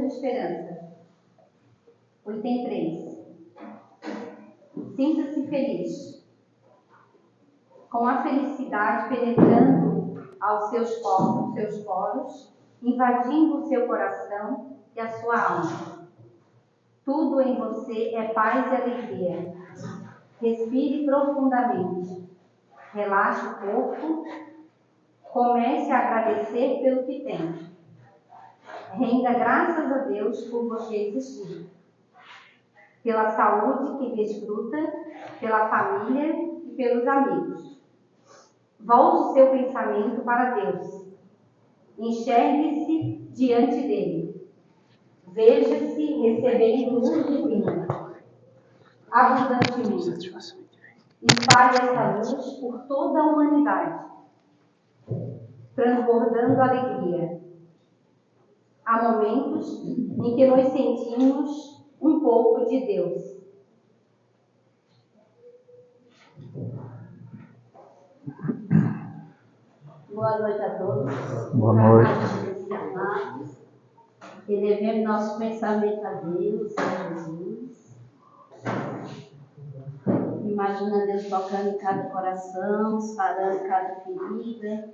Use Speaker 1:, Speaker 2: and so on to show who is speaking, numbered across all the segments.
Speaker 1: de esperança. Item 3. Sinta-se feliz, com a felicidade penetrando aos seus poros, invadindo o seu coração e a sua alma. Tudo em você é paz e alegria. Respire profundamente. Relaxe o corpo. Comece a agradecer pelo que tem. Renda graças a Deus por você existir. Pela saúde que desfruta, pela família e pelos amigos. Volte seu pensamento para Deus. Enxergue-se diante dele. Veja-se recebendo luz divina, abundantemente. Espalhe essa luz por toda a humanidade, transbordando alegria. Há momentos em que nós sentimos um pouco de Deus. Boa noite a todos.
Speaker 2: Boa noite.
Speaker 1: Elevemos nosso pensamento a Deus, a Jesus. Imagina Deus tocando em cada coração, sarando cada ferida,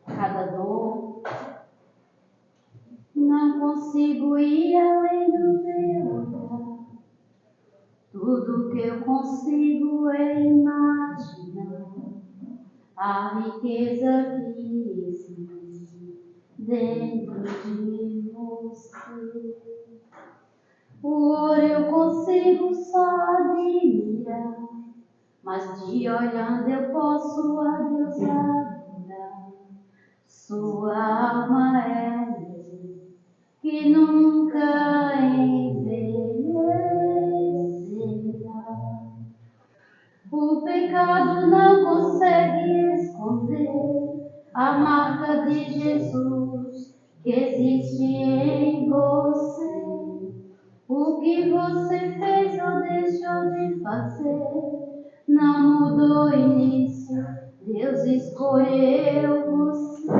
Speaker 1: cada dor. Não consigo ir além do teu olhar. Tudo que eu consigo é imaginar a riqueza que existe dentro de você. O ouro eu consigo só admirar, mas de olhando eu posso a Deus adorar. Sua alma é um bem que nunca envelhecerá. O pecado não consegue esconder a marca de Jesus que existe em você. O que você fez ou deixou de fazer não mudou o início. Deus escolheu você.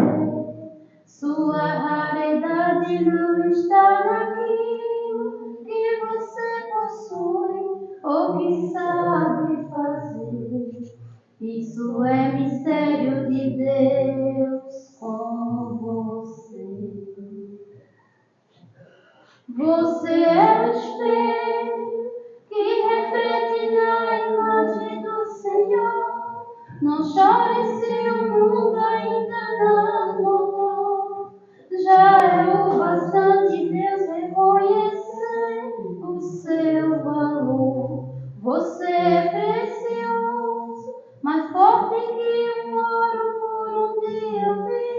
Speaker 1: Sua raridade não está naquilo que você possui ou que sabe fazer. Isso é mistério de Deus com você. Você é o espelho que reflete na imagem do Senhor. Não chore se o mundo ainda não notou. Já é o bastante Deus reconhecer o seu valor. Você é precioso, mais forte que um ouro por um dia eu vi.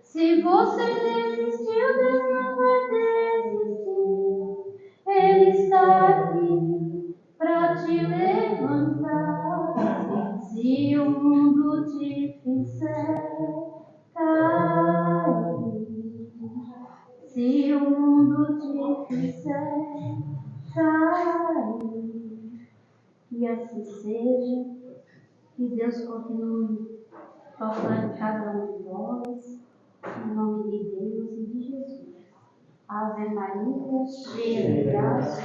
Speaker 1: Se você desistiu, Deus não vai desistir. Ele está aqui para te levantar. Se o mundo te fizer cair, se o mundo te fizer cair, e assim seja, que Deus continue tocando cada um de nós, em nome de Deus e de Jesus. Ave Maria, cheia de graça,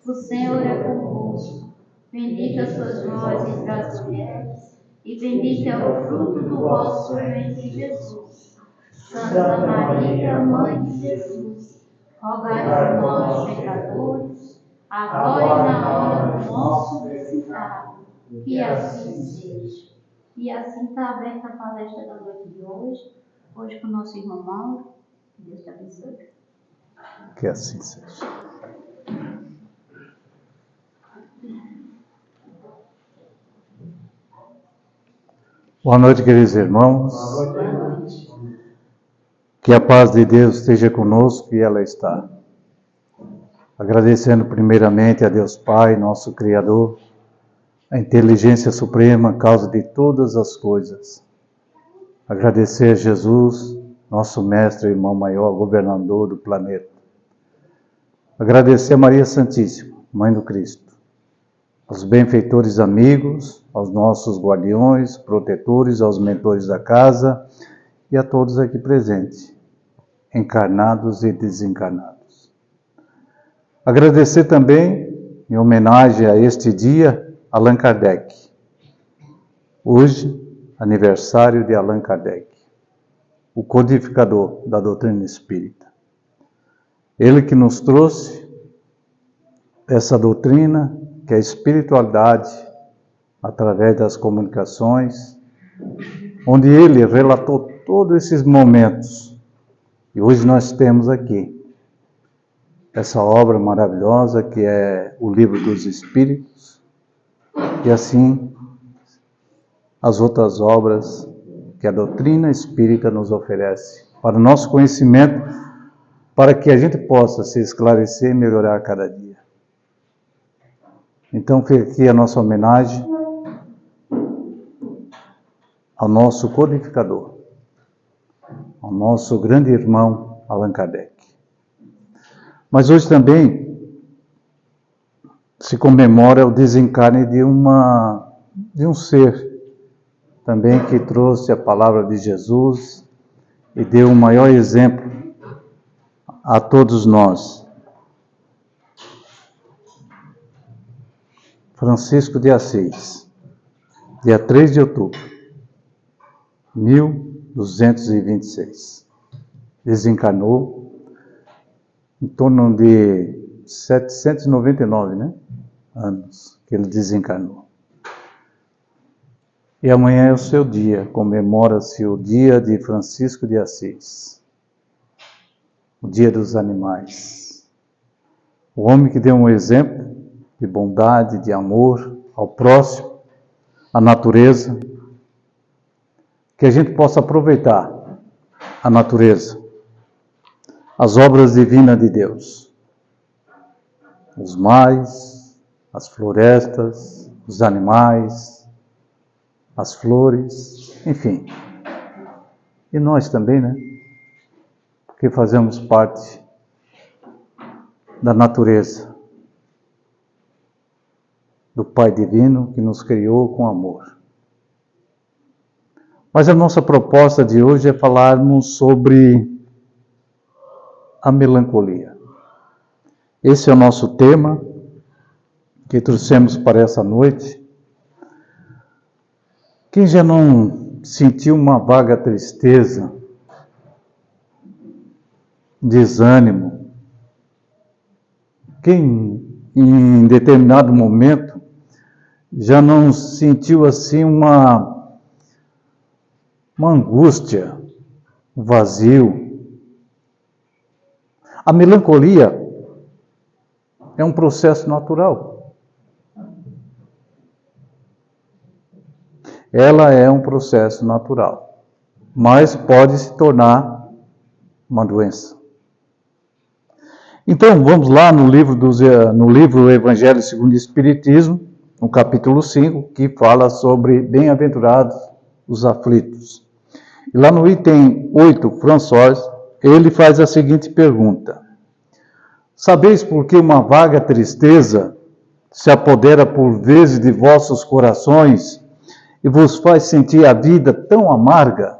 Speaker 1: o Senhor é convosco. Bendita sois vós entre as mulheres, e bendito é o fruto do vosso ventre, Jesus. Santa Maria, Mãe de Jesus, rogai por nós, pecadores, agora e na hora do nosso desencargo. Que assim seja. E assim está aberta a palestra da noite de hoje com o nosso irmão Mauro. Que Deus te abençoe.
Speaker 2: Que assim seja. Boa noite, queridos irmãos.
Speaker 1: Boa noite.
Speaker 2: Que a paz de Deus esteja conosco e ela está. Agradecendo primeiramente a Deus Pai, nosso Criador, a inteligência suprema, causa de todas as coisas. Agradecer a Jesus, nosso mestre, irmão maior, governador do planeta. Agradecer a Maria Santíssima, Mãe do Cristo, aos benfeitores amigos, aos nossos guardiões, protetores, aos mentores da casa e a todos aqui presentes, encarnados e desencarnados. Agradecer também, em homenagem a este dia, Allan Kardec. Hoje, aniversário de Allan Kardec, o codificador da doutrina espírita. Ele que nos trouxe essa doutrina, que é a espiritualidade, através das comunicações, onde ele relatou todos esses momentos. E hoje nós temos aqui essa obra maravilhosa que é o Livro dos Espíritos, e assim as outras obras que a doutrina espírita nos oferece para o nosso conhecimento, para que a gente possa se esclarecer e melhorar a cada dia. Então fica aqui a nossa homenagem ao nosso codificador, ao nosso grande irmão Allan Kardec. Mas hoje também se comemora o desencarne de um ser também que trouxe a palavra de Jesus e deu o maior exemplo a todos nós. Francisco de Assis, dia 3 de outubro, 1226. Desencarnou em torno de 799, anos que ele desencarnou. E amanhã é o seu dia, comemora-se o dia de Francisco de Assis, o dia dos animais. O homem que deu um exemplo de bondade, de amor ao próximo, à natureza, que a gente possa aproveitar a natureza, as obras divinas de Deus, os mares, as florestas, os animais, as flores, enfim. E nós também, porque fazemos parte da natureza, do Pai Divino que nos criou com amor. Mas a nossa proposta de hoje é falarmos sobre a melancolia. Esse é o nosso tema que trouxemos para essa noite. Quem já não sentiu uma vaga tristeza, desânimo? Quem em determinado momento já não sentiu assim uma angústia, um vazio? A melancolia é um processo natural. Ela é um processo natural, mas pode se tornar uma doença. Então, vamos lá no livro Evangelho segundo o Espiritismo, no capítulo 5, que fala sobre bem-aventurados os aflitos. E lá no item 8, François, ele faz a seguinte pergunta: sabeis por que uma vaga tristeza se apodera por vezes de vossos corações e vos faz sentir a vida tão amarga?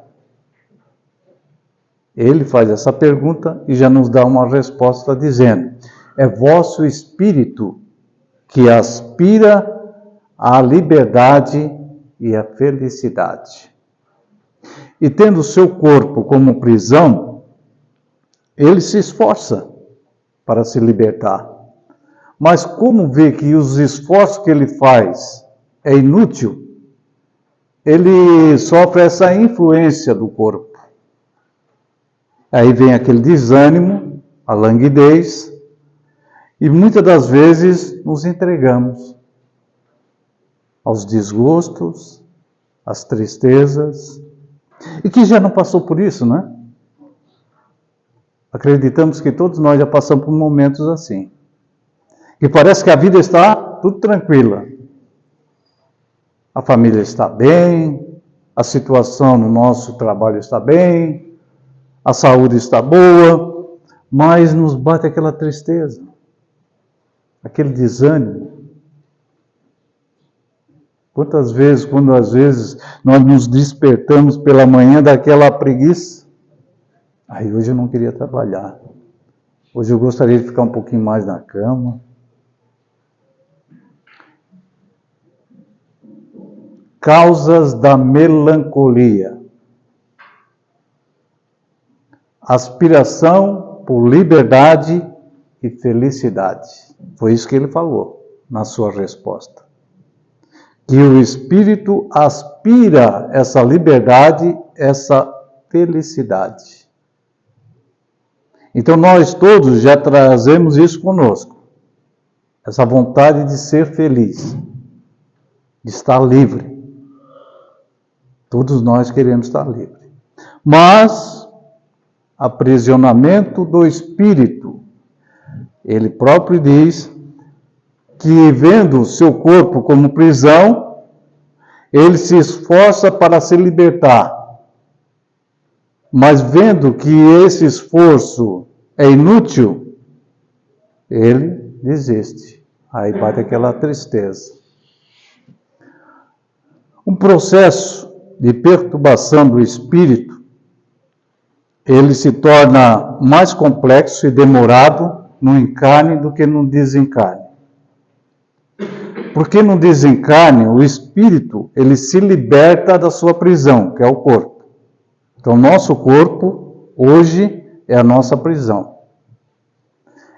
Speaker 2: Ele faz essa pergunta e já nos dá uma resposta dizendo: é vosso espírito que aspira à liberdade e à felicidade. E tendo o seu corpo como prisão, ele se esforça para se libertar. Mas como vê que os esforços que ele faz é inútil, ele sofre essa influência do corpo. Aí vem aquele desânimo, a languidez, e muitas das vezes nos entregamos aos desgostos, às tristezas. E quem já não passou por isso, Acreditamos que todos nós já passamos por momentos assim. E parece que a vida está tudo tranquila. A família está bem, a situação no nosso trabalho está bem, a saúde está boa, mas nos bate aquela tristeza, aquele desânimo. Quantas vezes, quando às vezes nós nos despertamos pela manhã daquela preguiça, aí hoje eu não queria trabalhar, Hoje eu gostaria de ficar um pouquinho mais na cama. Causas da melancolia. Aspiração por liberdade e felicidade. Foi isso que ele falou na sua resposta. Que o espírito aspira essa liberdade, essa felicidade. Então nós todos já trazemos isso conosco. Essa vontade de ser feliz, de estar livre. Todos nós queremos estar livres. Mas, aprisionamento do espírito. Ele próprio diz que, vendo o seu corpo como prisão, ele se esforça para se libertar. Mas vendo que esse esforço é inútil, ele desiste. Aí bate aquela tristeza. Um processo de perturbação do espírito, ele se torna mais complexo e demorado no encarne do que no desencarne. Porque no desencarne, o espírito, ele se liberta da sua prisão, que é o corpo. Então, nosso corpo, hoje, é a nossa prisão.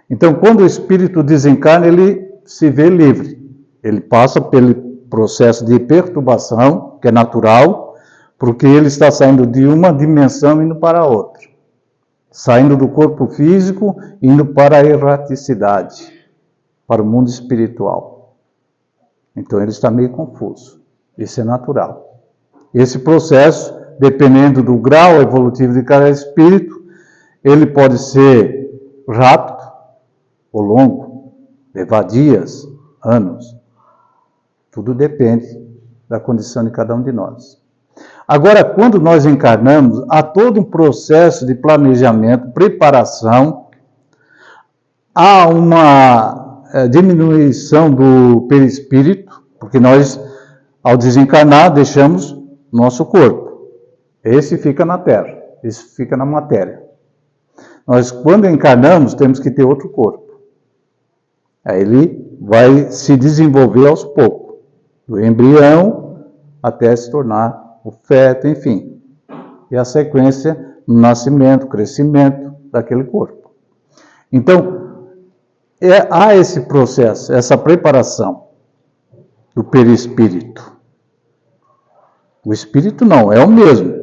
Speaker 2: Então, quando o espírito desencarna, ele se vê livre. Ele passa pelo processo de perturbação, que é natural, porque ele está saindo de uma dimensão e indo para outra. Saindo do corpo físico, indo para a erraticidade, para o mundo espiritual. Então ele está meio confuso. Isso é natural. Esse processo, dependendo do grau evolutivo de cada espírito, ele pode ser rápido ou longo, levar dias, anos. Tudo depende da condição de cada um de nós. Agora, quando nós encarnamos, há todo um processo de planejamento, preparação, há uma diminuição do perispírito, porque nós, ao desencarnar, deixamos nosso corpo. Esse fica na terra, esse fica na matéria. Nós, quando encarnamos, temos que ter outro corpo. Aí ele vai se desenvolver aos poucos, do embrião até se tornar o feto, enfim. E a sequência, no nascimento, crescimento daquele corpo. Então, há esse processo, essa preparação do perispírito. O espírito não, é o mesmo.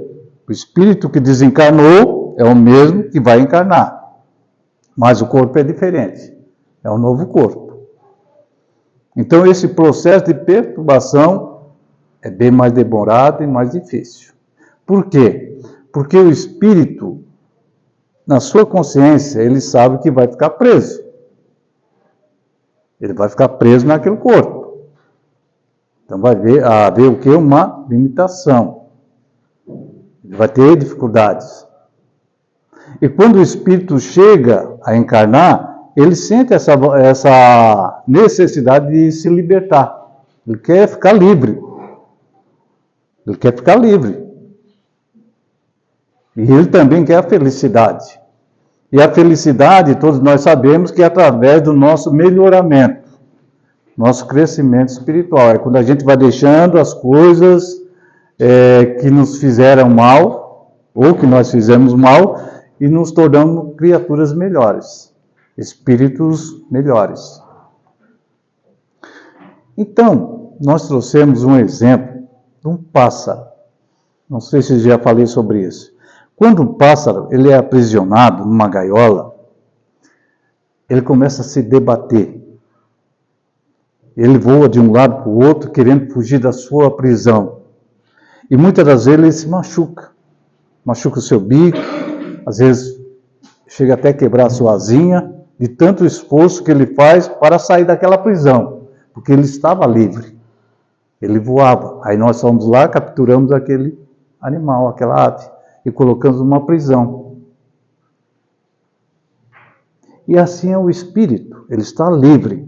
Speaker 2: O espírito que desencarnou é o mesmo que vai encarnar. Mas o corpo é diferente. É um novo corpo. Então, esse processo de perturbação é bem mais demorado e mais difícil. Por quê? Porque o espírito, na sua consciência, ele sabe que vai ficar preso. Ele vai ficar preso naquele corpo. Então vai haver o quê? Uma limitação. Ele vai ter dificuldades. E quando o espírito chega a encarnar, ele sente essa necessidade de se libertar. Ele quer ficar livre. Ele quer ficar livre. E ele também quer a felicidade. E a felicidade, todos nós sabemos que é através do nosso melhoramento, nosso crescimento espiritual. É quando a gente vai deixando as coisas que nos fizeram mal, ou que nós fizemos mal, e nos tornamos criaturas melhores, espíritos melhores. Então, nós trouxemos um exemplo de um pássaro. Não sei se já falei sobre isso. Quando um pássaro ele é aprisionado numa gaiola, ele começa a se debater. Ele voa de um lado para o outro, querendo fugir da sua prisão. E muitas das vezes ele se machuca. Machuca o seu bico, às vezes chega até a quebrar a sua asinha, de tanto esforço que ele faz para sair daquela prisão, porque ele estava livre. Ele voava. Aí nós fomos lá, capturamos aquele animal, aquela ave, e colocamos numa prisão. E assim é o espírito. Ele está livre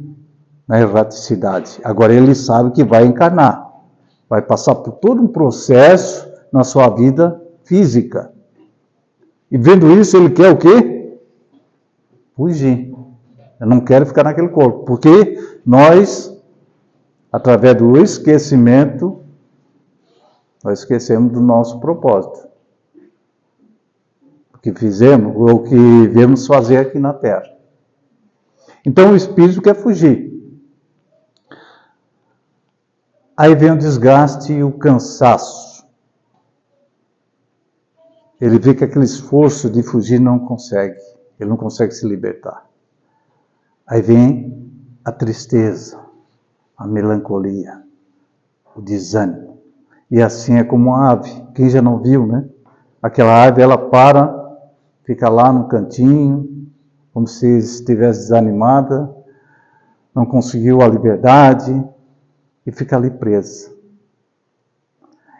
Speaker 2: na erraticidade. Agora ele sabe que vai encarnar. Vai passar por todo um processo na sua vida física. E vendo isso, ele quer o quê? fugir. Eu não quero ficar naquele corpo, porque nós, através do esquecimento, nós esquecemos do nosso propósito. O que fizemos, ou o que viemos fazer aqui na Terra. Então o espírito quer fugir. Aí vem o desgaste e o cansaço. Ele vê que aquele esforço de fugir não consegue. Ele não consegue se libertar. Aí vem a tristeza, a melancolia, o desânimo. E assim é como uma ave. Quem já não viu, né? Aquela ave, ela para, fica lá no cantinho, como se estivesse desanimada, não conseguiu a liberdade e fica ali presa.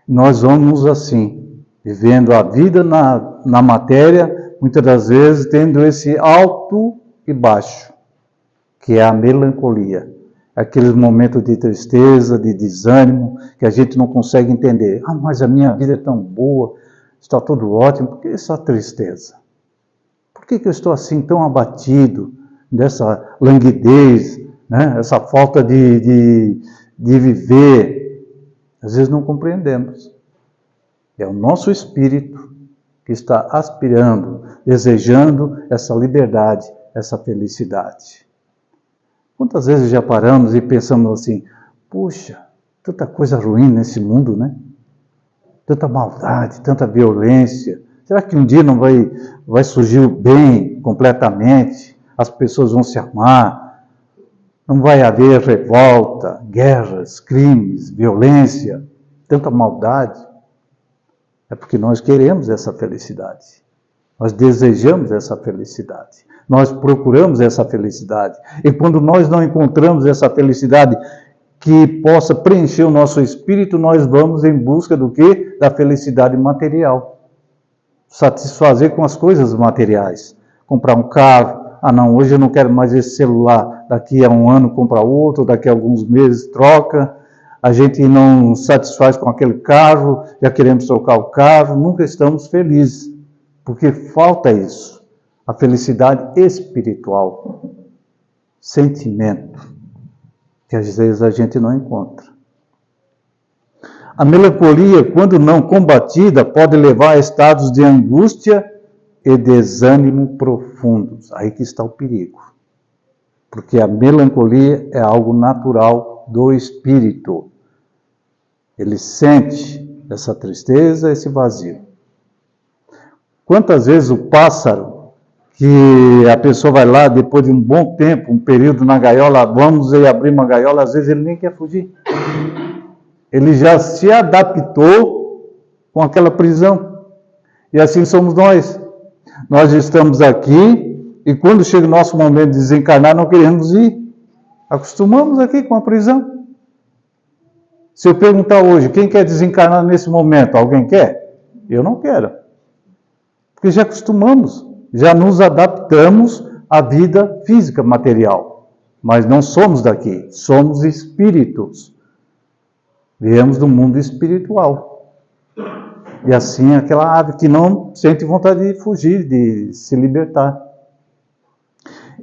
Speaker 2: Nós vamos assim, vivendo a vida na matéria, muitas das vezes tendo esse alto e baixo, que é a melancolia. Aqueles momentos de tristeza, de desânimo, que a gente não consegue entender. Ah, mas a minha vida é tão boa, está tudo ótimo, por que essa tristeza? Por que eu estou assim tão abatido, dessa languidez, né? Essa falta de viver? Às vezes não compreendemos. É o nosso espírito que está aspirando, desejando essa liberdade, essa felicidade. Quantas vezes já paramos e pensamos assim, puxa, tanta coisa ruim nesse mundo, né? Tanta maldade, tanta violência. Será que um dia não vai surgir o bem completamente? As pessoas vão se amar? Não vai haver revolta, guerras, crimes, violência, tanta maldade? É porque nós queremos essa felicidade. Nós desejamos essa felicidade. Nós procuramos essa felicidade. E quando nós não encontramos essa felicidade que possa preencher o nosso espírito, nós vamos em busca do quê? Da felicidade material. Satisfazer com as coisas materiais. Comprar um carro. Ah não, hoje eu não quero mais esse celular. Daqui a um ano compra outro, daqui a alguns meses troca. A gente não satisfaz com aquele carro, já queremos trocar o carro. Nunca estamos felizes. Porque falta isso. A felicidade espiritual, sentimento, que às vezes a gente não encontra. A melancolia, quando não combatida, pode levar a estados de angústia e desânimo profundos. Aí que está o perigo. Porque a melancolia é algo natural do espírito. Ele sente essa tristeza, esse vazio. Quantas vezes o pássaro, que a pessoa vai lá, depois de um bom tempo, um período na gaiola, vamos aí abrir uma gaiola, às vezes ele nem quer fugir. Ele já se adaptou com aquela prisão. E assim somos nós. Nós estamos aqui e quando chega o nosso momento de desencarnar, não queremos ir. Acostumamos aqui com a prisão. Se eu perguntar hoje, quem quer desencarnar nesse momento? Alguém quer? Eu não quero. Porque já acostumamos. Já nos adaptamos à vida física, material. Mas não somos daqui, somos espíritos. Viemos do mundo espiritual. E assim aquela ave que não sente vontade de fugir, de se libertar.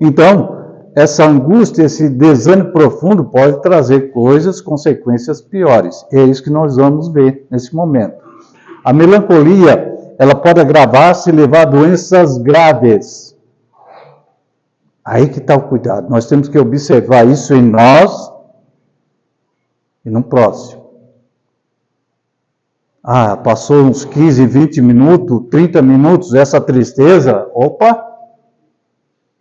Speaker 2: Então, essa angústia, esse desânimo profundo pode trazer consequências piores. E é isso que nós vamos ver nesse momento. A melancolia, ela pode agravar-se e levar a doenças graves. Aí que está o cuidado. Nós temos que observar isso em nós e no próximo. Ah, passou uns 15, 20 minutos, 30 minutos, essa tristeza, opa,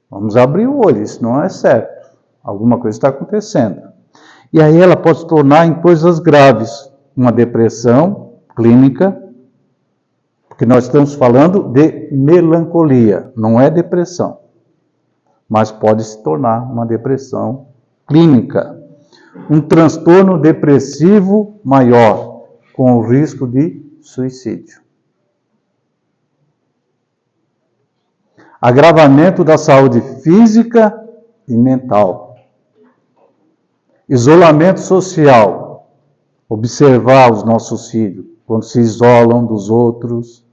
Speaker 2: vamos abrir o olho, isso não é certo. Alguma coisa está acontecendo. E aí ela pode se tornar em coisas graves. Uma depressão clínica, porque nós estamos falando de melancolia, não é depressão. Mas pode se tornar uma depressão clínica. Um transtorno depressivo maior, com o risco de suicídio. Agravamento da saúde física e mental. Isolamento social. Observar os nossos filhos, quando se isolam dos outros,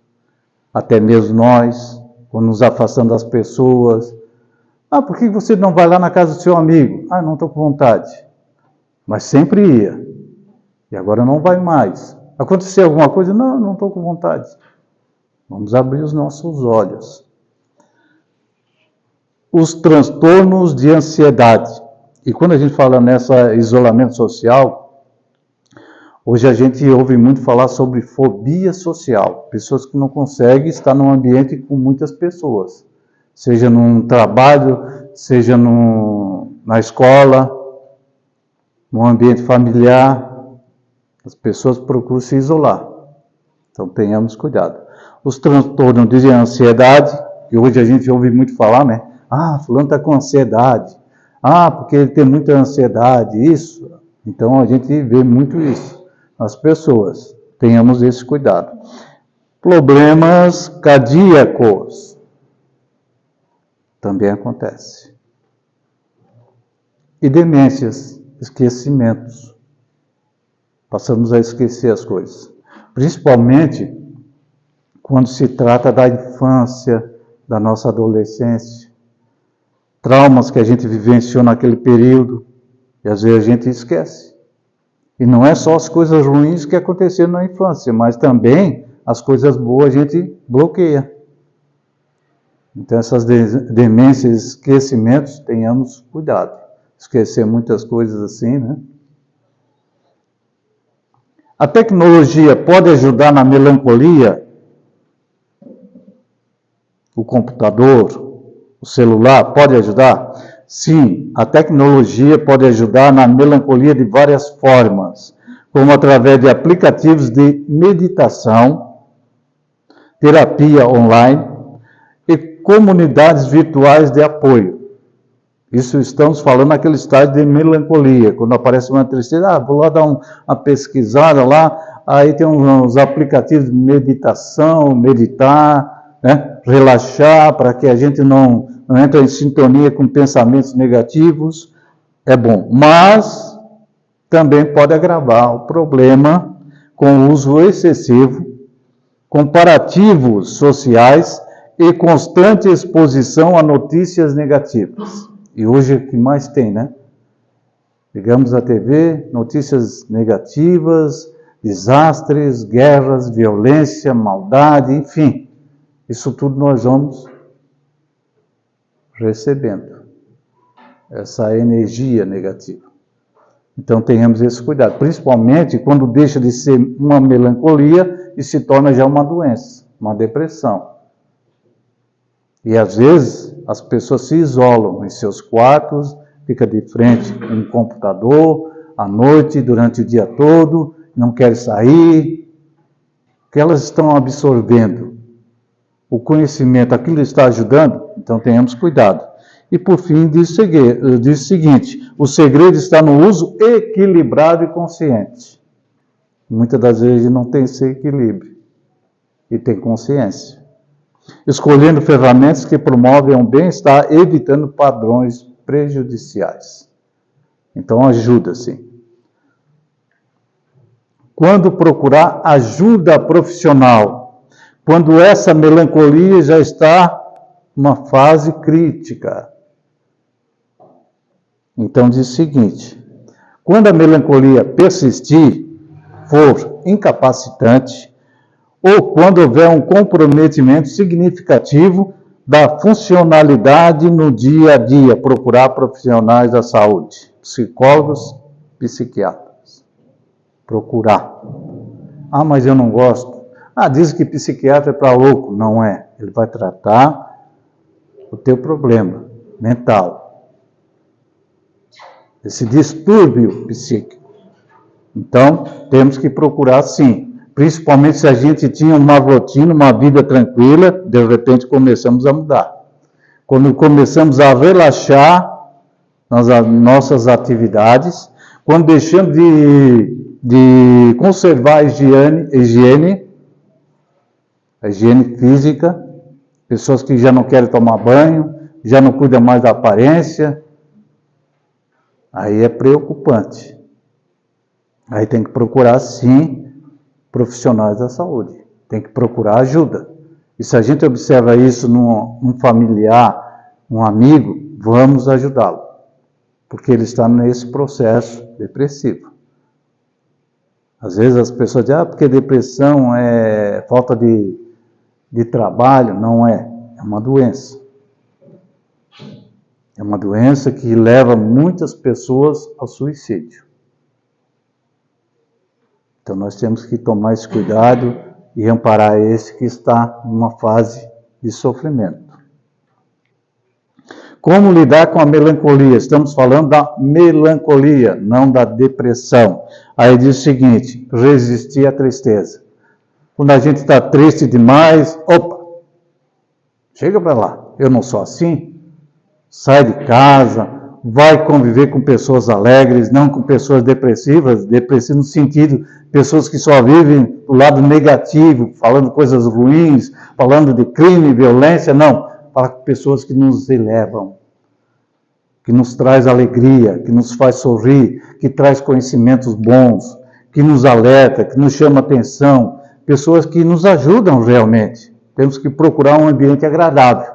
Speaker 2: até mesmo nós, quando nos afastamos das pessoas, Ah, por que você não vai lá na casa do seu amigo? Ah, não estou com vontade. Mas sempre ia. E agora não vai mais. Aconteceu alguma coisa? Não, não estou com vontade. Vamos abrir os nossos olhos. Os transtornos de ansiedade. E quando a gente fala nessa isolamento social, hoje a gente ouve muito falar sobre fobia social. Pessoas que não conseguem estar num ambiente com muitas pessoas. Seja num trabalho, seja na escola, num ambiente familiar. As pessoas procuram se isolar. Então tenhamos cuidado. Os transtornos de ansiedade, que hoje a gente ouve muito falar, né? Ah, fulano está com ansiedade. Ah, porque ele tem muita ansiedade, isso. Então a gente vê muito isso nas pessoas. Tenhamos esse cuidado. Problemas cardíacos também acontece. E demências, esquecimentos. Passamos a esquecer as coisas. Principalmente quando se trata da infância, da nossa adolescência. Traumas que a gente vivenciou naquele período, e às vezes a gente esquece. E não é só as coisas ruins que aconteceram na infância, mas também as coisas boas a gente bloqueia. Então essas demências, esquecimentos, tenhamos cuidado. Esquecer muitas coisas assim, né? A tecnologia pode ajudar na melancolia? O computador, o celular, pode ajudar? Sim, a tecnologia pode ajudar na melancolia de várias formas, como através de aplicativos de meditação, terapia online e comunidades virtuais de apoio. Isso estamos falando naquele estágio de melancolia, quando aparece uma tristeza, vou lá dar uma pesquisada lá, aí tem uns aplicativos de meditação, meditar, né? Relaxar, para que a gente não entre em sintonia com pensamentos negativos, é bom. Mas também pode agravar o problema com o uso excessivo, comparativos sociais e constante exposição a notícias negativas. E hoje é o que mais tem, né? Ligamos a TV, notícias negativas, desastres, guerras, violência, maldade, enfim. Isso tudo nós vamos recebendo. Essa energia negativa. Então tenhamos esse cuidado. Principalmente quando deixa de ser uma melancolia e se torna já uma doença, uma depressão. E às vezes as pessoas se isolam em seus quartos, fica de frente com um computador, à noite, durante o dia todo, não querem sair, porque elas estão absorvendo o conhecimento, aquilo está ajudando, então tenhamos cuidado. E por fim, diz o seguinte, o segredo está no uso equilibrado e consciente. Muitas das vezes não tem esse equilíbrio e tem consciência. Escolhendo ferramentas que promovem o bem-estar, evitando padrões prejudiciais. Então, ajuda, sim. Quando procurar ajuda profissional? Quando essa melancolia já está numa fase crítica. Então, diz o seguinte, quando a melancolia persistir, for incapacitante, ou quando houver um comprometimento significativo da funcionalidade no dia a dia, procurar profissionais da saúde, psicólogos, psiquiatras. Procurar. Ah, mas eu não gosto. Ah, diz que psiquiatra é para louco. Não é. Ele vai tratar o teu problema mental. Esse distúrbio psíquico. Então, temos que procurar sim. Principalmente se a gente tinha uma rotina, uma vida tranquila, de repente começamos a mudar. Quando começamos a relaxar nas nossas atividades, quando deixamos de conservar a higiene física, pessoas que já não querem tomar banho, já não cuidam mais da aparência, aí é preocupante. Aí tem que procurar, sim, profissionais da saúde. Tem que procurar ajuda. E se a gente observa isso num familiar, um amigo, vamos ajudá-lo, porque ele está nesse processo depressivo. Às vezes as pessoas dizem, porque depressão é falta de trabalho. Não é, é uma doença. É uma doença que leva muitas pessoas ao suicídio. Então nós temos que tomar esse cuidado e amparar esse que está numa fase de sofrimento. Como lidar com a melancolia? Estamos falando da melancolia, não da depressão. Aí diz o seguinte, resistir à tristeza. Quando a gente está triste demais, opa, chega para lá, eu não sou assim. Sai de casa, vai conviver com pessoas alegres, não com pessoas depressivas no sentido, pessoas que só vivem do lado negativo, falando coisas ruins, falando de crime, violência, não. Fala com pessoas que nos elevam, que nos traz alegria, que nos faz sorrir, que traz conhecimentos bons, que nos alerta, que nos chama atenção, pessoas que nos ajudam realmente. Temos que procurar um ambiente agradável.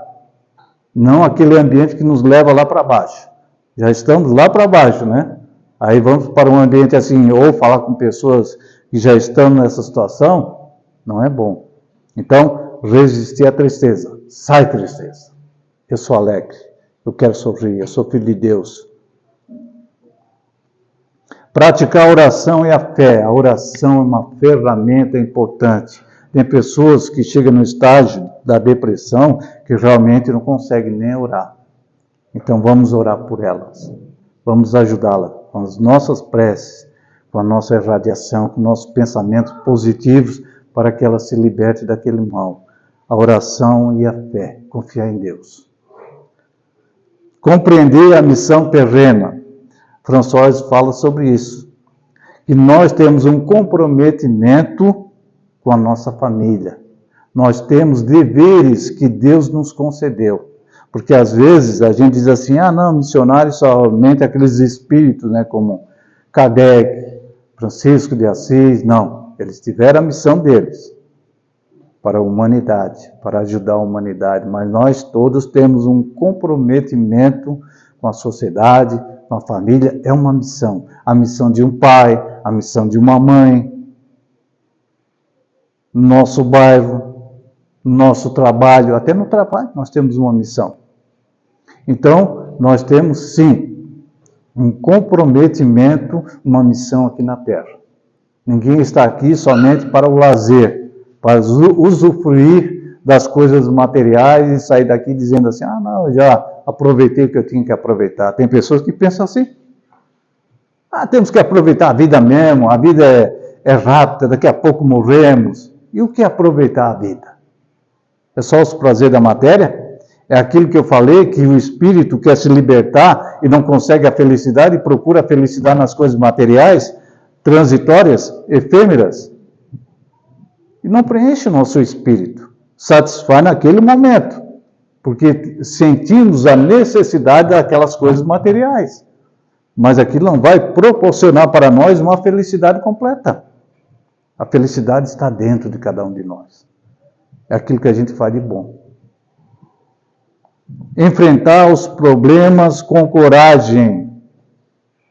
Speaker 2: Não aquele ambiente que nos leva lá para baixo. Já estamos lá para baixo, né? Aí vamos para um ambiente assim, ou falar com pessoas que já estão nessa situação, não é bom. Então, resistir à tristeza. Sai tristeza. Eu sou alegre. Eu quero sorrir. Eu sou filho de Deus. Praticar a oração e a fé. A oração é uma ferramenta importante. Tem pessoas que chegam no estágio da depressão que realmente não conseguem nem orar. Então vamos orar por elas. Vamos ajudá-las com as nossas preces, com a nossa irradiação, com nossos pensamentos positivos para que ela se liberte daquele mal. A oração e a fé. Confiar em Deus. Compreender a missão terrena. François fala sobre isso. Que nós temos um comprometimento com a nossa família. Nós temos deveres que Deus nos concedeu. Porque às vezes a gente diz assim, não, missionários somente aqueles espíritos, né, como Kardec, Francisco de Assis. Não, eles tiveram a missão deles para a humanidade, para ajudar a humanidade. Mas nós todos temos um comprometimento com a sociedade, com a família. É uma missão. A missão de um pai, a missão de uma mãe, nosso bairro, nosso trabalho, até no trabalho nós temos uma missão. Então, nós temos sim um comprometimento, uma missão aqui na Terra. Ninguém está aqui somente para o lazer, para usufruir das coisas materiais e sair daqui dizendo assim, não, eu já aproveitei o que eu tinha que aproveitar. Tem pessoas que pensam assim, temos que aproveitar a vida mesmo, a vida é rápida, daqui a pouco morremos. E o que é aproveitar a vida? É só os prazeres da matéria? É aquilo que eu falei, que o espírito quer se libertar e não consegue a felicidade e procura a felicidade nas coisas materiais, transitórias, efêmeras. E não preenche o nosso espírito. Satisfaz naquele momento. Porque sentimos a necessidade daquelas coisas materiais. Mas aquilo não vai proporcionar para nós uma felicidade completa. A felicidade está dentro de cada um de nós. É aquilo que a gente faz de bom. Enfrentar os problemas com coragem,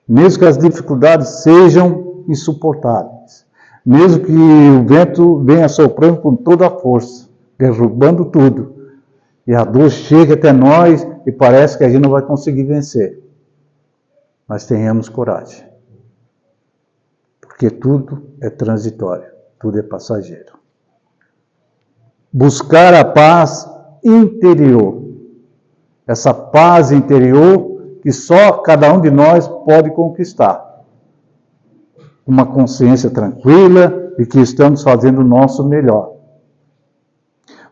Speaker 2: mesmo que as dificuldades sejam insuportáveis, mesmo que o vento venha soprando com toda a força, derrubando tudo, e a dor chega até nós e parece que a gente não vai conseguir vencer. Mas tenhamos coragem, porque tudo é transitório, tudo é passageiro. Buscar a paz interior. Essa paz interior que só cada um de nós pode conquistar. Uma consciência tranquila e que estamos fazendo o nosso melhor.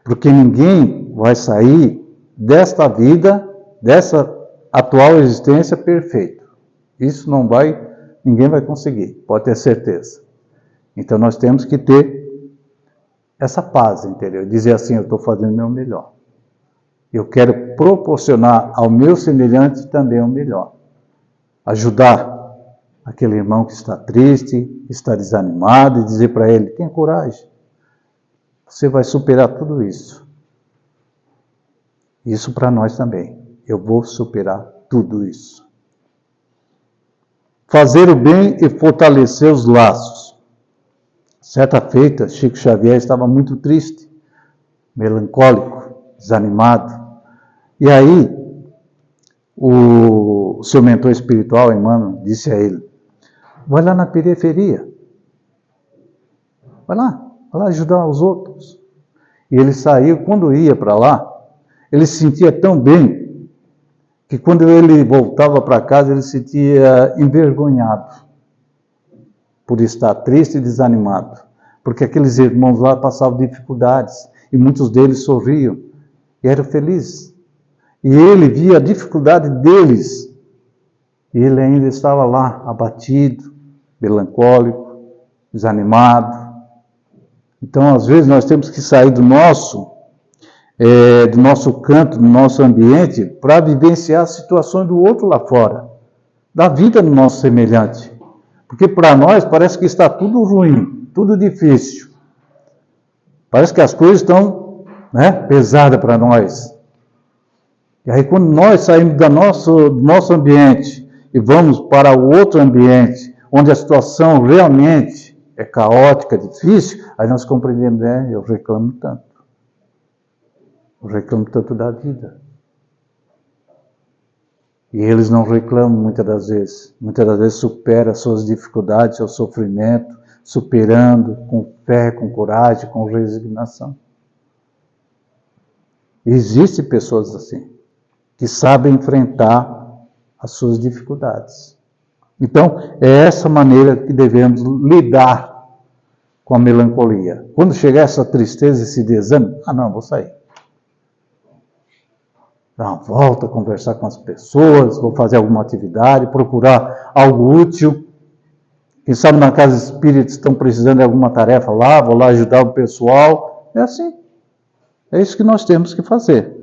Speaker 2: Porque ninguém vai sair desta vida, dessa atual existência perfeito. Isso ninguém vai conseguir, pode ter certeza. Então nós temos que ter essa paz interior, dizer assim, eu estou fazendo o meu melhor. Eu quero proporcionar ao meu semelhante também o melhor. Ajudar aquele irmão que está triste, está desanimado, e dizer para ele, tenha coragem. Você vai superar tudo isso. Isso para nós também. eu vou superar tudo isso. Fazer o bem e fortalecer os laços. Certa feita, Chico Xavier estava muito triste, melancólico, desanimado. E aí, o seu mentor espiritual, Emmanuel, disse a ele: vai lá na periferia. Vai lá ajudar os outros. E ele saiu, quando ia para lá, ele se sentia tão bem, que quando ele voltava para casa, ele se sentia envergonhado por estar triste e desanimado, porque aqueles irmãos lá passavam dificuldades, e muitos deles sorriam, e eram felizes. E ele via a dificuldade deles, e ele ainda estava lá, abatido, melancólico, desanimado. Então, às vezes, nós temos que sair do nosso canto, do nosso ambiente, para vivenciar as situações do outro lá fora, da vida do nosso semelhante. Porque para nós parece que está tudo ruim, tudo difícil. Parece que as coisas estão pesadas para nós. E aí, quando nós saímos do nosso ambiente e vamos para o outro ambiente, onde a situação realmente é caótica, difícil, aí nós compreendemos, eu reclamo tanto. Eu reclamo tanto da vida. E eles não reclamam muitas das vezes. Muitas das vezes supera suas dificuldades, seu sofrimento, superando com fé, com coragem, com resignação. E existem pessoas assim, que sabem enfrentar as suas dificuldades. Então, é essa maneira que devemos lidar com a melancolia. Quando chegar essa tristeza, esse desânimo, vou sair. Dar uma volta, conversar com as pessoas, vou fazer alguma atividade, procurar algo útil. Quem sabe na casa espírita estão precisando de alguma tarefa lá, vou lá ajudar o pessoal. É assim. É isso que nós temos que fazer.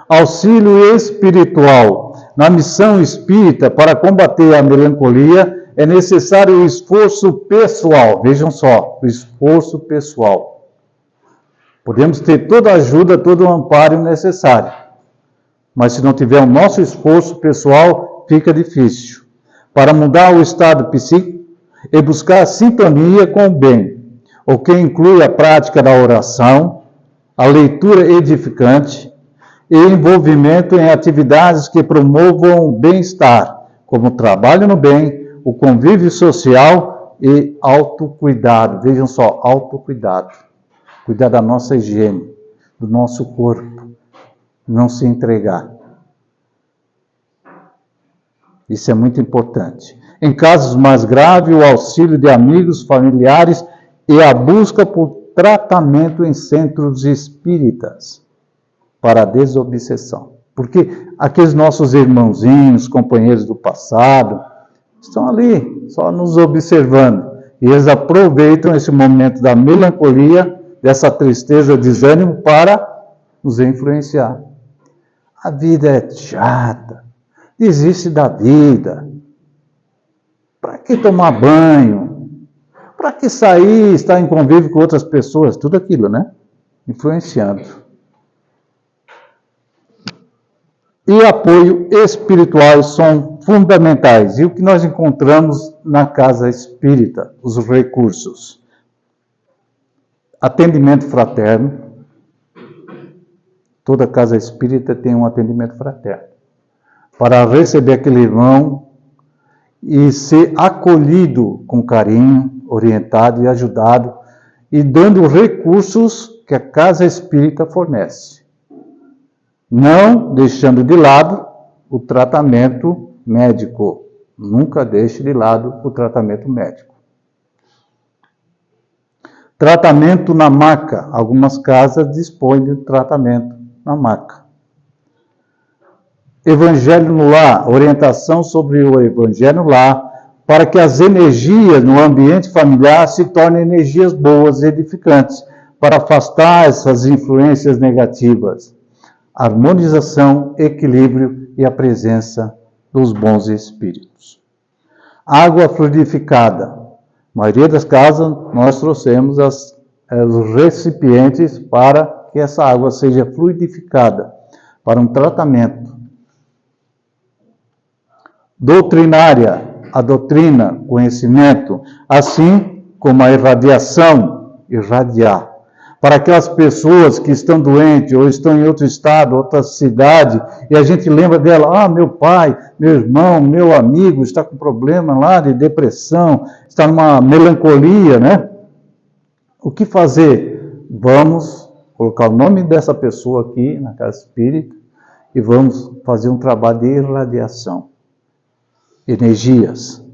Speaker 2: Auxílio espiritual. Na missão espírita, para combater a melancolia, é necessário o esforço pessoal. Vejam só, o esforço pessoal. Podemos ter toda a ajuda, todo o amparo necessário. Mas se não tiver o nosso esforço pessoal, fica difícil. Para mudar o estado psíquico e buscar a sintonia com o bem, o que inclui a prática da oração, a leitura edificante e envolvimento em atividades que promovam o bem-estar, como o trabalho no bem, o convívio social e autocuidado. Vejam só, autocuidado. Cuidar da nossa higiene, do nosso corpo, não se entregar. Isso é muito importante. Em casos mais graves, o auxílio de amigos, familiares e a busca por tratamento em centros espíritas para a desobsessão. Porque aqueles nossos irmãozinhos, companheiros do passado, estão ali, só nos observando. E eles aproveitam esse momento da melancolia, dessa tristeza, desânimo, para nos influenciar. A vida é chata, desiste da vida. Para que tomar banho? Para que sair, estar em convívio com outras pessoas? Tudo aquilo, influenciando. E apoio espiritual são fundamentais. E o que nós encontramos na casa espírita? Os recursos. Atendimento fraterno. Toda casa espírita tem um atendimento fraterno. Para receber aquele irmão e ser acolhido com carinho, orientado e ajudado, e dando recursos que a casa espírita fornece. Não deixando de lado o tratamento médico. Nunca deixe de lado o tratamento médico. Tratamento na maca. Algumas casas dispõem de tratamento na maca. Evangelho no lar. Orientação sobre o Evangelho no lar, para que as energias no ambiente familiar se tornem energias boas e edificantes, para afastar essas influências negativas. Harmonização, equilíbrio e a presença dos bons espíritos. Água fluidificada. A maioria das casas nós trouxemos os recipientes para que essa água seja fluidificada, para um tratamento. Doutrinária, a doutrina, conhecimento, assim como a irradiação, irradiar. Para aquelas pessoas que estão doentes ou estão em outro estado, outra cidade, e a gente lembra dela, meu pai, meu irmão, meu amigo está com problema lá de depressão, está numa melancolia, né? O que fazer? Vamos colocar o nome dessa pessoa aqui na casa espírita e vamos fazer um trabalho de irradiação, energias,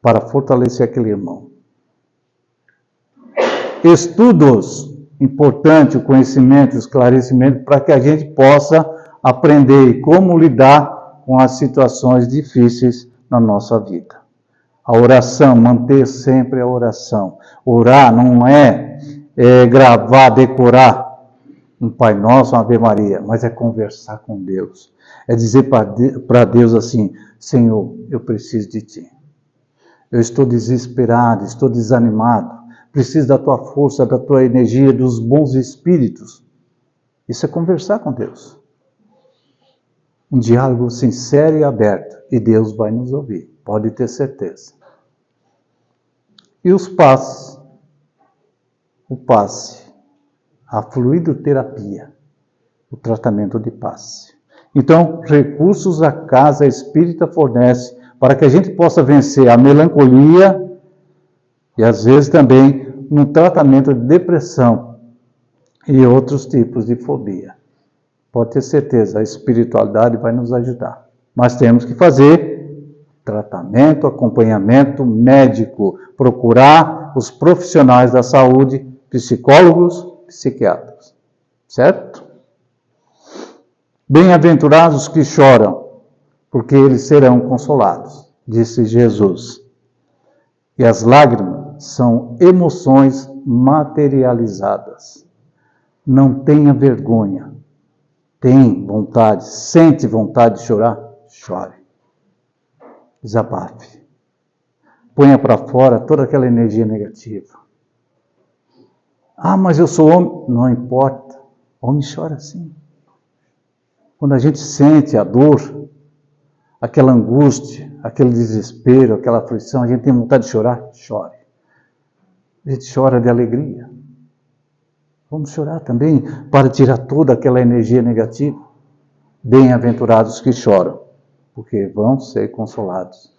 Speaker 2: para fortalecer aquele irmão. Estudos, importante o conhecimento, o esclarecimento, para que a gente possa aprender como lidar com as situações difíceis na nossa vida. A oração, manter sempre a oração. Orar não é gravar, decorar um Pai Nosso, uma Ave Maria, mas é conversar com Deus. É dizer para Deus assim, Senhor, eu preciso de Ti. Eu estou desesperado, estou desanimado. Preciso da Tua força, da Tua energia, dos bons espíritos. Isso é conversar com Deus. Um diálogo sincero e aberto. E Deus vai nos ouvir. Pode ter certeza. E os passes. O passe. A fluidoterapia. O tratamento de passe. Então, recursos a Casa Espírita fornece para que a gente possa vencer a melancolia e às vezes também no tratamento de depressão e outros tipos de fobia. Pode ter certeza, a espiritualidade vai nos ajudar. Mas temos que fazer tratamento, acompanhamento médico, procurar os profissionais da saúde, psicólogos, psiquiatras. Certo? Bem-aventurados que choram, porque eles serão consolados, disse Jesus. E as lágrimas são emoções materializadas. Não tenha vergonha. Tem vontade, sente vontade de chorar? Chore. Desabafe. Ponha para fora toda aquela energia negativa. Mas eu sou homem. Não importa. Homem chora sim. Quando a gente sente a dor, aquela angústia, aquele desespero, aquela aflição, a gente tem vontade de chorar? Chore. A gente chora de alegria. Vamos chorar também para tirar toda aquela energia negativa. Bem-aventurados que choram, porque vão ser consolados.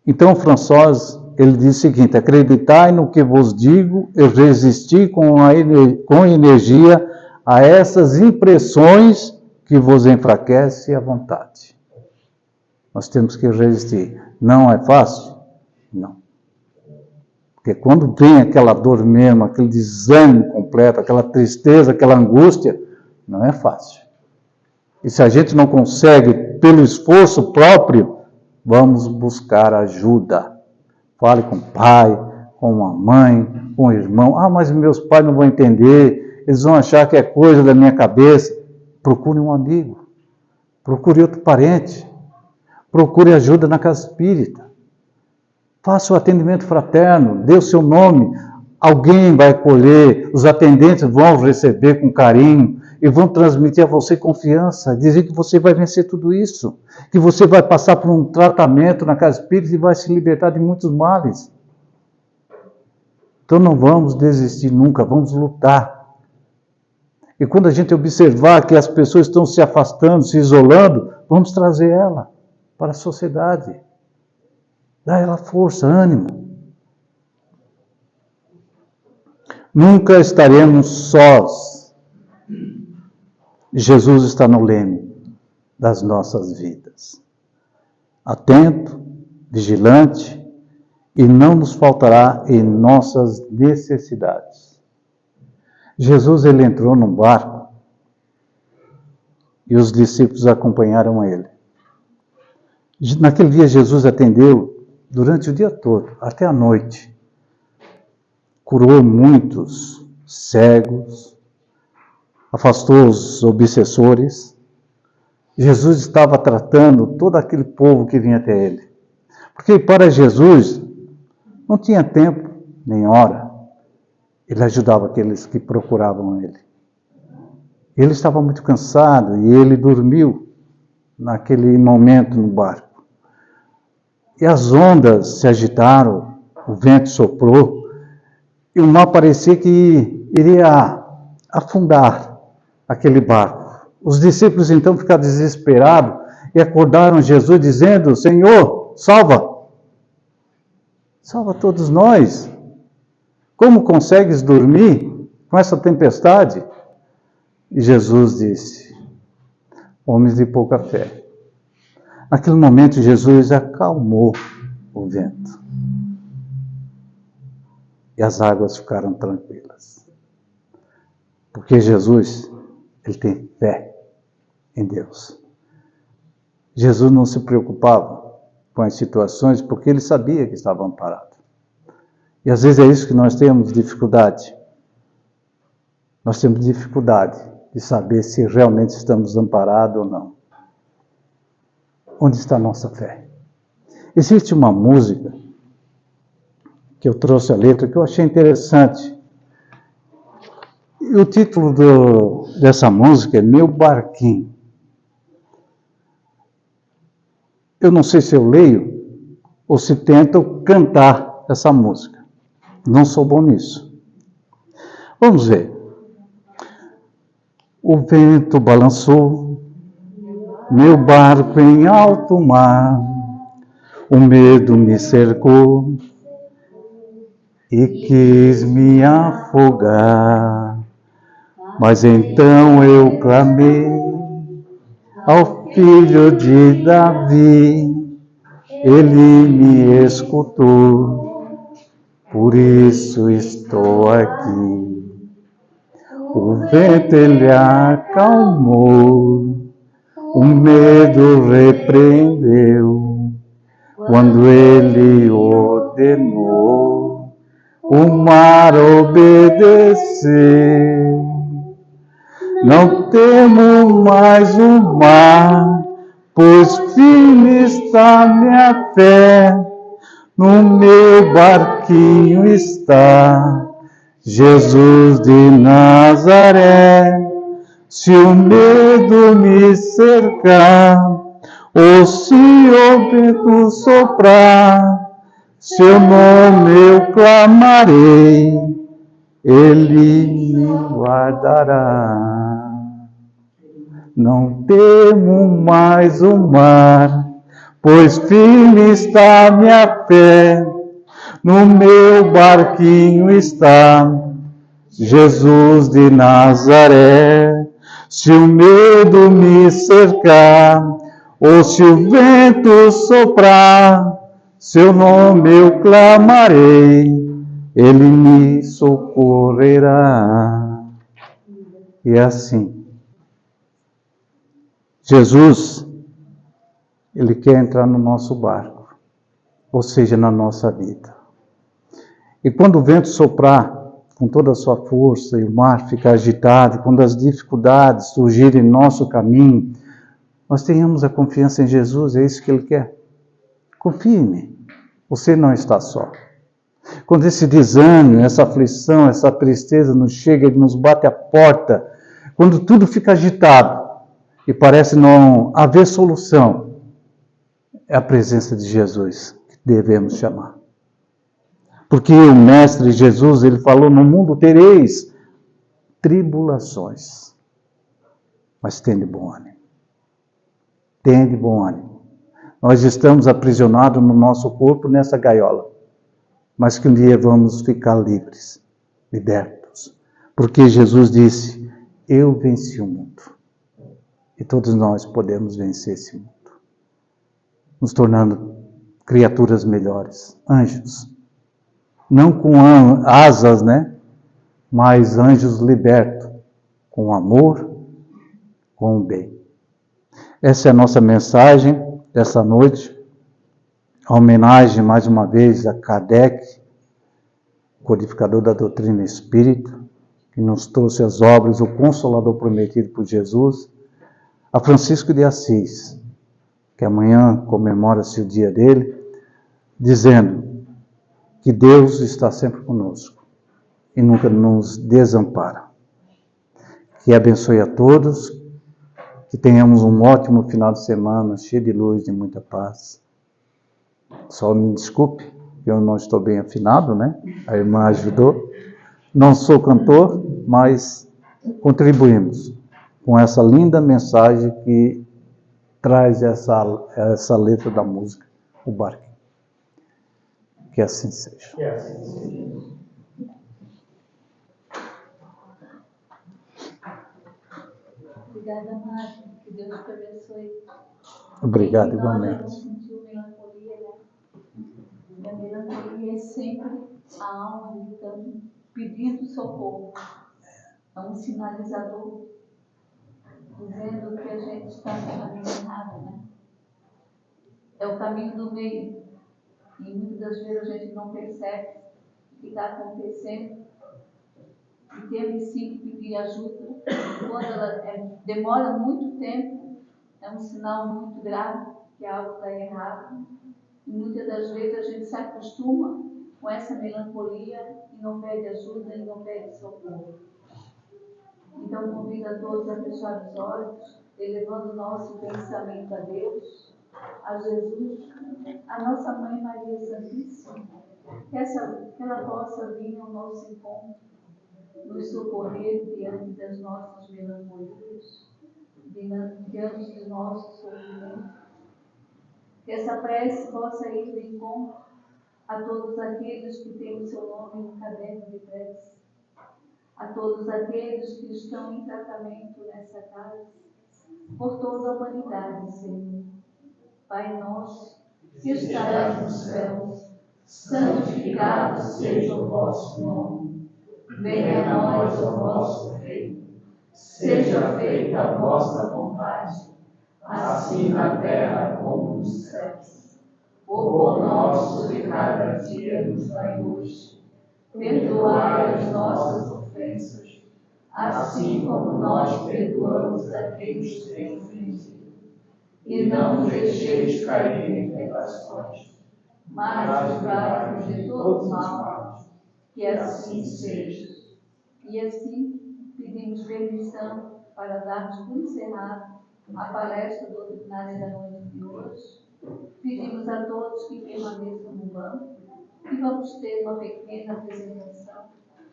Speaker 2: Então, François, ele diz o seguinte: acreditai no que vos digo, eu resisti com energia a essas impressões que vos enfraquecem a vontade. Nós temos que resistir. Não é fácil? Não. Porque quando vem aquela dor mesmo, aquele desânimo completo, aquela tristeza, aquela angústia, não é fácil. E se a gente não consegue pelo esforço próprio, vamos buscar ajuda. Fale com o pai, com a mãe, com o irmão. Mas meus pais não vão entender, eles vão achar que é coisa da minha cabeça. Procure um amigo, procure outro parente, procure ajuda na casa espírita. Faça o atendimento fraterno, dê o seu nome, alguém vai acolher, os atendentes vão receber com carinho e vão transmitir a você confiança, dizer que você vai vencer tudo isso, que você vai passar por um tratamento na casa espírita e vai se libertar de muitos males. Então não vamos desistir nunca, vamos lutar. E quando a gente observar que as pessoas estão se afastando, se isolando, vamos trazer ela para a sociedade. Dá ela força, ânimo. Nunca estaremos sós. Jesus está no leme das nossas vidas. Atento, vigilante, e não nos faltará em nossas necessidades. Jesus, ele entrou num barco e os discípulos acompanharam ele. Naquele dia, Jesus atendeu durante o dia todo, até a noite. Curou muitos cegos, afastou os obsessores. Jesus estava tratando todo aquele povo que vinha até ele. Porque para Jesus não tinha tempo nem hora. Ele ajudava aqueles que procuravam ele. Ele estava muito cansado e ele dormiu naquele momento no barco. E as ondas se agitaram, o vento soprou, e o mar parecia que iria afundar aquele barco. Os discípulos então ficaram desesperados e acordaram Jesus dizendo: Senhor, salva todos nós. Como consegues dormir com essa tempestade? E Jesus disse: homens de pouca fé. Naquele momento Jesus acalmou o vento. E as águas ficaram tranquilas. Porque Jesus, ele tem fé em Deus. Jesus não se preocupava com as situações porque ele sabia que estava amparado. E às vezes é isso que nós temos dificuldade. Nós temos dificuldade de saber se realmente estamos amparados ou não. Onde está a nossa fé? Existe uma música que eu trouxe a letra que eu achei interessante. E o título dessa música é Meu Barquinho. Eu não sei se eu leio ou se tento cantar essa música. Não sou bom nisso. Vamos ver. O vento balançou meu barco em alto mar, o medo me cercou e quis me afogar. Mas então eu clamei ao filho de Davi, ele me escutou, por isso estou aqui. O vento ele acalmou, o medo repreendeu, quando ele ordenou, o mar obedeceu. Não temo mais o mar, pois firme está minha fé, no meu barquinho está Jesus de Nazaré. Se o medo me cercar, ou se o vento soprar, seu nome eu clamarei, ele me guardará. Não temo mais o mar, pois firme está minha fé, no meu barquinho está Jesus de Nazaré. Se o medo me cercar, ou se o vento soprar, seu nome eu clamarei, ele me socorrerá. E assim, Jesus, ele quer entrar no nosso barco, ou seja, na nossa vida. E quando o vento soprar com toda a sua força e o mar ficar agitado, quando as dificuldades surgirem em nosso caminho, nós tenhamos a confiança em Jesus, é isso que ele quer. Confie em mim, você não está só. Quando esse desânimo, essa aflição, essa tristeza nos chega e nos bate à porta, quando tudo fica agitado e parece não haver solução, é a presença de Jesus que devemos chamar. Porque o Mestre Jesus, ele falou, no mundo tereis tribulações, mas tende bom ânimo. Tende bom ânimo. Nós estamos aprisionados no nosso corpo, nessa gaiola, mas que um dia vamos ficar livres, libertos. Porque Jesus disse, eu venci o mundo. E todos nós podemos vencer esse mundo. Nos tornando criaturas melhores, anjos. Não com asas, mas anjos libertos, com amor, com o bem. Essa é a nossa mensagem dessa noite. A homenagem, mais uma vez, a Kardec, codificador da doutrina espírita, que nos trouxe as obras, o Consolador prometido por Jesus, a Francisco de Assis, que amanhã comemora-se o dia dele, dizendo que Deus está sempre conosco e nunca nos desampara. que abençoe a todos, que tenhamos um ótimo final de semana, cheio de luz e muita paz. Só me desculpe, eu não estou bem afinado, né? A irmã ajudou. Não sou cantor, mas contribuímos com essa linda mensagem que traz essa letra da música, o barquinho. Que assim seja.
Speaker 3: Que assim seja.
Speaker 4: Obrigada, Márcia. Que Deus te abençoe.
Speaker 2: Obrigado,
Speaker 4: Nós
Speaker 2: igualmente.
Speaker 4: não sentiu melancolia, né? E a melancolia é sempre a alma gritando, pedindo socorro. É um sinalizador dizendo que a gente está no caminho errado, né? É o caminho do meio. E muitas das vezes a gente não percebe o que está acontecendo. E temos sim que pedir ajuda. Quando ela demora muito tempo, é um sinal muito grave que algo está errado. E muitas das vezes a gente se acostuma com essa melancolia e não pede ajuda e não pede socorro. Então convido a todos a fechar os olhos, elevando o nosso pensamento a Deus, a Jesus, a nossa Mãe Maria Santíssima, que ela possa vir ao nosso encontro, nos socorrer diante das nossas melancolias, diante dos nossos sofrimentos. Que essa prece possa ir de encontro a todos aqueles que têm o seu nome no caderno de prece, a todos aqueles que estão em tratamento nessa casa, por toda a humanidade, Senhor. Pai nosso, que estais nos céus, santificado seja o vosso nome. Venha a nós o vosso reino. Seja feita a vossa vontade, assim na terra como nos céus. O pão nosso de cada dia nos dai hoje. Perdoai as nossas ofensas, assim como nós perdoamos a quem nos tem ofendido. E não nos deixeis cair em tentações, mas livrai-nos de todo mal. Que assim seja. E assim pedimos permissão para darmos por encerrado a palestra doutrinária da noite de hoje. Pedimos a todos que permaneçam no banco e vamos ter uma pequena apresentação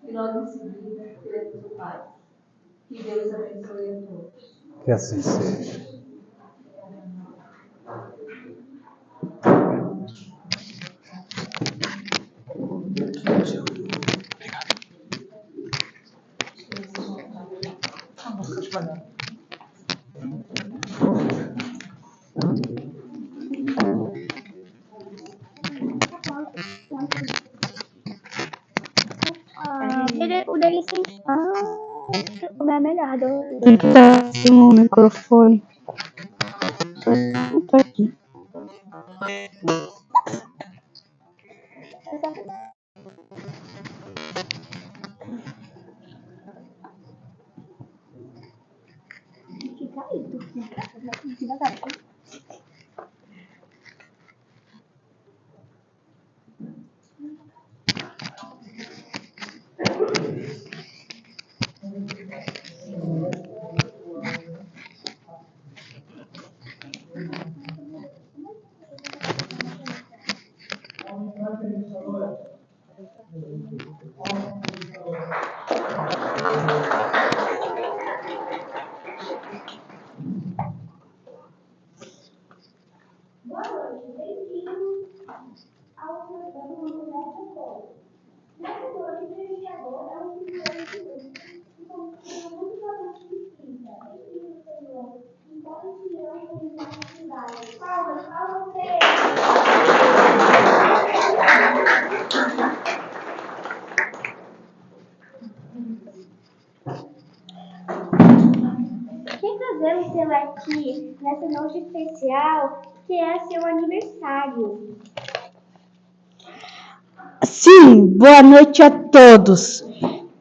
Speaker 4: e logo em seguida teremos o Pai. Que Deus abençoe a todos.
Speaker 2: Que assim seja.
Speaker 5: O dele sim. O meu é melhor. O microfone. Tô aqui. Fica aí, tu devagar. Que fazemos tê-la aqui nessa noite especial, que é seu aniversário?
Speaker 6: Sim, boa noite a todos.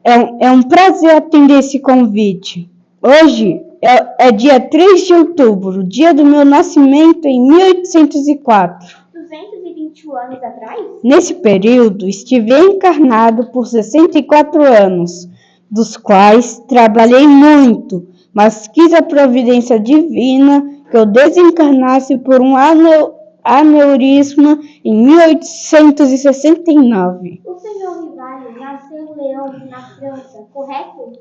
Speaker 6: É um prazer atender esse convite. Hoje é dia 3 de outubro, dia do meu nascimento em 1804.
Speaker 5: 221 anos atrás?
Speaker 6: Nesse período, estive encarnado por 64 anos. dos quais trabalhei muito, mas quis a providência divina que eu desencarnasse por um aneurisma em 1869.
Speaker 5: O senhor Rivário nasceu em Lyon, na França, correto?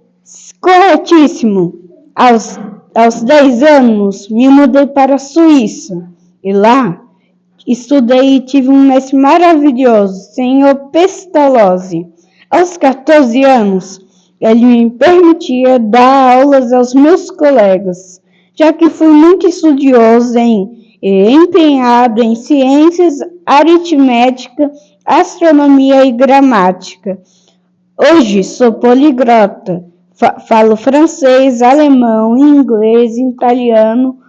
Speaker 6: Corretíssimo. Aos 10 anos, me mudei para a Suíça e lá estudei e tive um mestre maravilhoso, senhor Pestalozzi. Aos 14 anos, ele me permitia dar aulas aos meus colegas, já que fui muito estudioso e empenhado em ciências, aritmética, astronomia e gramática. Hoje sou poliglota, falo francês, alemão, inglês, italiano,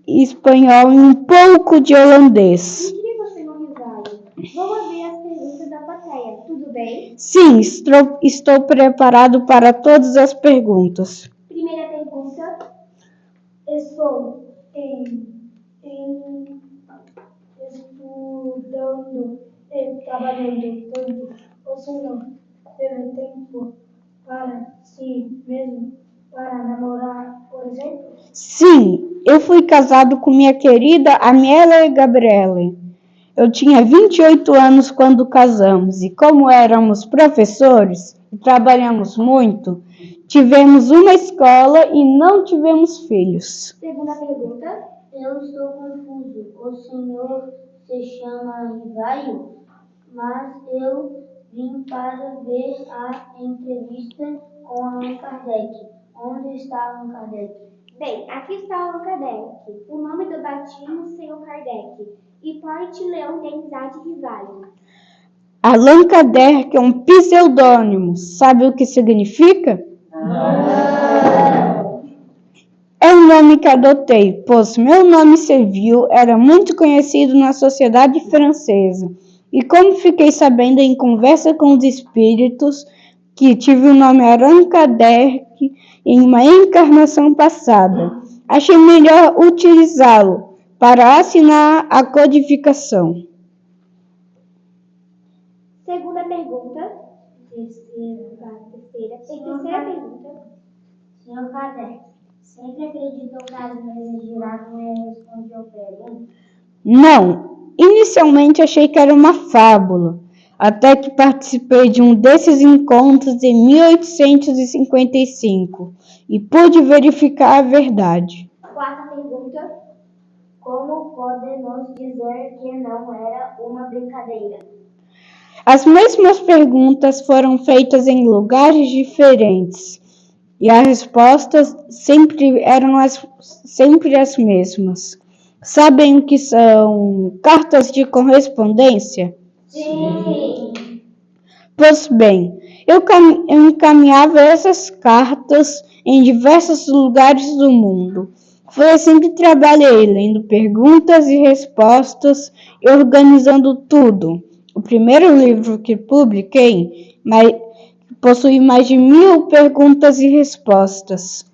Speaker 6: espanhol e um pouco de holandês.
Speaker 5: Incrível, senhor Rivário. Vou abrir as perguntas da plateia, tudo bem?
Speaker 6: Sim, estou preparado para todas as perguntas.
Speaker 5: Primeira pergunta. Estou estudando e trabalhando tanto. O senhor teve tempo para si mesmo, para namorar, por exemplo?
Speaker 6: Sim, eu fui casado com minha querida Amiela Gabriele. Eu tinha 28 anos quando casamos e como éramos professores e trabalhamos muito, tivemos uma escola e não tivemos filhos.
Speaker 5: Segunda pergunta.
Speaker 1: Eu estou confuso. O senhor se chama Rivário, mas eu vim para ver a entrevista com Allan Kardec. Onde está Allan Kardec?
Speaker 5: Bem, aqui está Allan Kardec. O nome do batismo, senhor Kardec. Hipólite Leão de Amizade Rivário.
Speaker 6: Allan Kardec é um pseudônimo. Sabe o que significa? É um nome que adotei, pois meu nome civil era muito conhecido na sociedade francesa. E como fiquei sabendo em conversa com os espíritos que tive o nome Allan Kardec em uma encarnação passada, achei melhor utilizá-lo para assinar a codificação.
Speaker 5: Segunda pergunta. Terceira pergunta.
Speaker 1: Senhor Kardec, sempre acreditou nas mesas giradas e respondeu perguntas?
Speaker 6: Não, inicialmente achei que era uma fábula, até que participei de um desses encontros em 1855 e pude verificar a verdade.
Speaker 5: Quarta pergunta.
Speaker 1: Como podemos dizer que não era uma brincadeira?
Speaker 6: As mesmas perguntas foram feitas em lugares diferentes e as respostas sempre eram as mesmas. Sabem o que são cartas de correspondência?
Speaker 5: Sim.
Speaker 6: Pois bem, eu encaminhava essas cartas em diversos lugares do mundo. Foi assim que trabalhei, lendo perguntas e respostas e organizando tudo. O primeiro livro que publiquei possui mais de 1000 perguntas e respostas.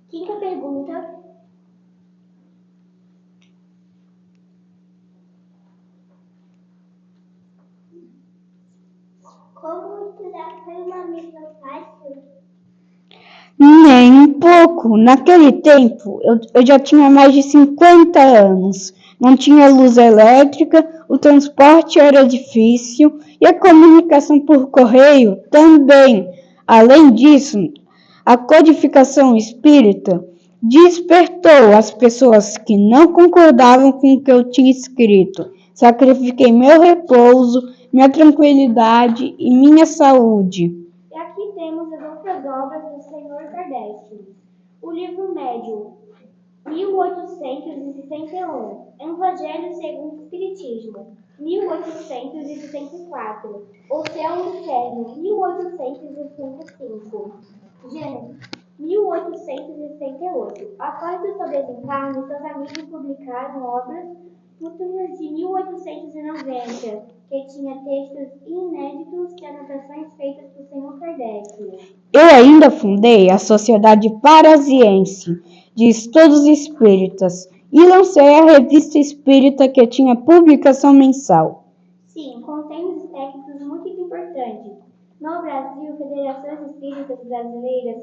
Speaker 5: Quinta pergunta. Como estudar foi uma missão fácil?
Speaker 6: Nem um pouco. Naquele tempo, eu já tinha mais de 50 anos. Não tinha luz elétrica, o transporte era difícil e a comunicação por correio também. Além disso, a codificação espírita despertou as pessoas que não concordavam com o que eu tinha escrito. Sacrifiquei meu repouso, minha tranquilidade e minha saúde.
Speaker 5: E aqui temos as outras obras do senhor Kardec. O livro médio, 1861. Evangelho segundo o Espiritismo, 1864. O Céu e o Inferno, 1865. Gênesis, 1868. Após o seu desencarne, seus amigos publicaram obras futuras de 1890, que tinha textos inéditos de anotações feitas por senhor Kardec.
Speaker 6: Eu ainda fundei a Sociedade Parasiense de Estudos Espíritas e lancei a Revista Espírita, que tinha publicação mensal.
Speaker 5: Sim, contém aspectos muito importantes. No Brasil, a Federação Espíritas Brasileiras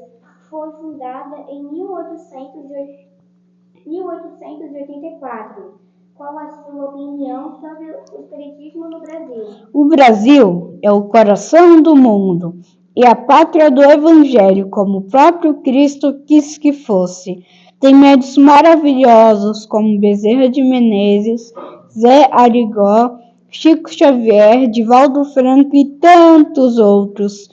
Speaker 5: foi fundada em 1884. Qual a sua opinião sobre o espiritismo no Brasil?
Speaker 6: O Brasil é o coração do mundo e a pátria do Evangelho, como o próprio Cristo quis que fosse. Tem médios maravilhosos como Bezerra de Menezes, Zé Arigó, Chico Xavier, Divaldo Franco e tantos outros.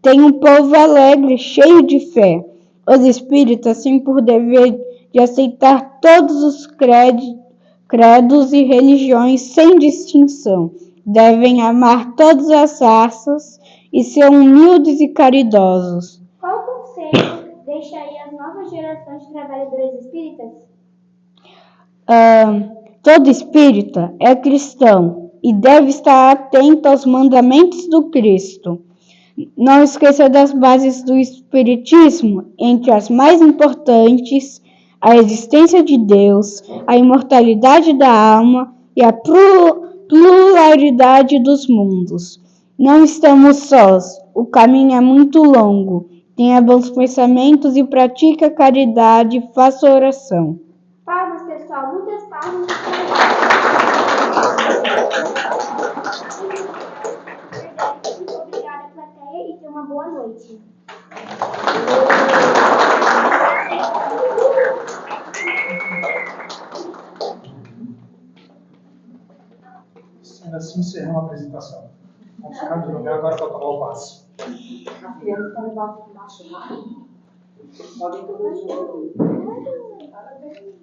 Speaker 6: Tem um povo alegre, cheio de fé. Os espíritas têm por dever de aceitar todos os credos e religiões sem distinção. Devem amar todas as raças e ser humildes e caridosos.
Speaker 5: Qual conselho deixaria às novas gerações de trabalhadores espíritas?
Speaker 6: Todo espírita é cristão e deve estar atento aos mandamentos do Cristo. Não esqueça das bases do espiritismo, entre as mais importantes, a existência de Deus, a imortalidade da alma e a pluralidade dos mundos. Não estamos sós, o caminho é muito longo. Tenha bons pensamentos e pratique a caridade, faça oração.
Speaker 5: Palmas, pessoal, muitas palmas. Muito obrigada, plateia, e tenha uma boa noite.
Speaker 3: Sendo assim, encerramos a apresentação. Vamos ficar no lugar agora para tomar o passo.
Speaker 4: A criança não vai se machucar. Podem todos juntos. Parabéns.